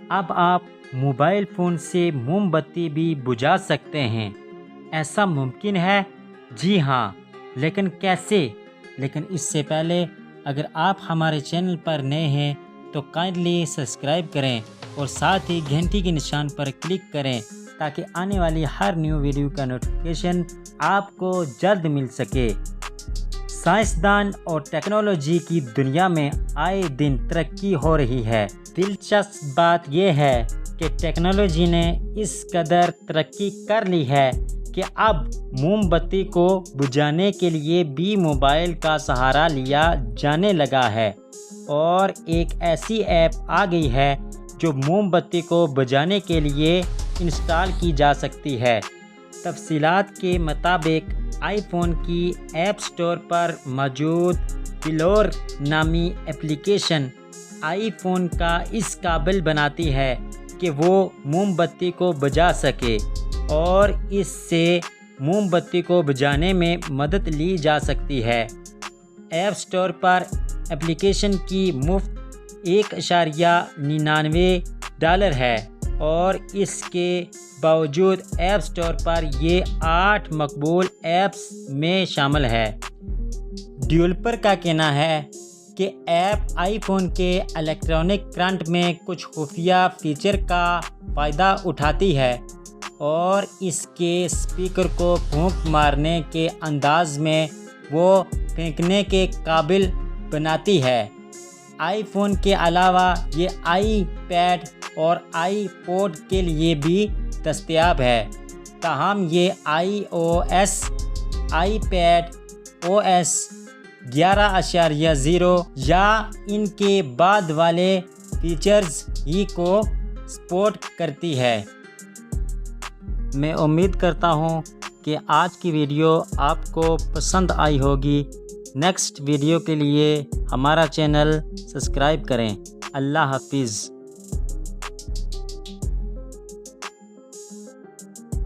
اب آپ mobile phone سے موم بتی بھی بجھا سکتے ہیں۔ ایسا ممکن ہے؟ جی ہاں، لیکن کیسے؟ لیکن اس سے پہلے اگر آپ ہمارے چینل پر نئے ہیں تو کائنڈلی سبسکرائب کریں اور ساتھ ہی گھنٹی کے نشان پر کلک کریں تاکہ آنے والی ہر نیو ویڈیو کا نوٹیفیکیشن آپ کو جلد مل سکے۔ سائنسدان اور ٹیکنالوجی کی دنیا میں آئے دن ترقی ہو رہی ہے۔ دلچسپ بات یہ ہے کہ ٹیکنالوجی نے اس قدر ترقی کر لی ہے کہ اب موم بتی کو بجھانے کے لیے بھی موبائل کا سہارا لیا جانے لگا ہے، اور ایک ایسی ایپ آ گئی ہے جو موم بتی کو بجھانے کے لیے انسٹال کی جا سکتی ہے۔ تفصیلات کے مطابق آئی فون کی ایپ سٹور پر موجود فلور نامی اپلیکیشن آئی فون کا اس قابل بناتی ہے کہ وہ موم بتی کو بجھا سکے، اور اس سے موم بتی کو بجھانے میں مدد لی جا سکتی ہے۔ ایپ سٹور پر اپلیکیشن کی مفت $1.99 ہے، اور اس کے باوجود ایپ سٹور پر یہ 8 مقبول ایپس میں شامل ہے۔ ڈیولپر کا کہنا ہے کہ ایپ آئی فون کے الیکٹرانک کرنٹ میں کچھ خفیہ فیچر کا فائدہ اٹھاتی ہے اور اس کے اسپیکر کو پھونک مارنے کے انداز میں وہ پھینکنے کے قابل بناتی ہے۔ آئی فون کے علاوہ یہ آئی پیڈ اور آئی پوڈ کے لیے بھی دستیاب ہے، تاہم یہ iOS, iPad 11.0 یا ان کے بعد والے فیچرز ہی کو سپورٹ کرتی ہے۔ میں امید کرتا ہوں کہ آج کی ویڈیو آپ کو پسند آئی ہوگی۔ نیکسٹ ویڈیو کے لیے ہمارا چینل سبسکرائب کریں۔ اللہ حافظ۔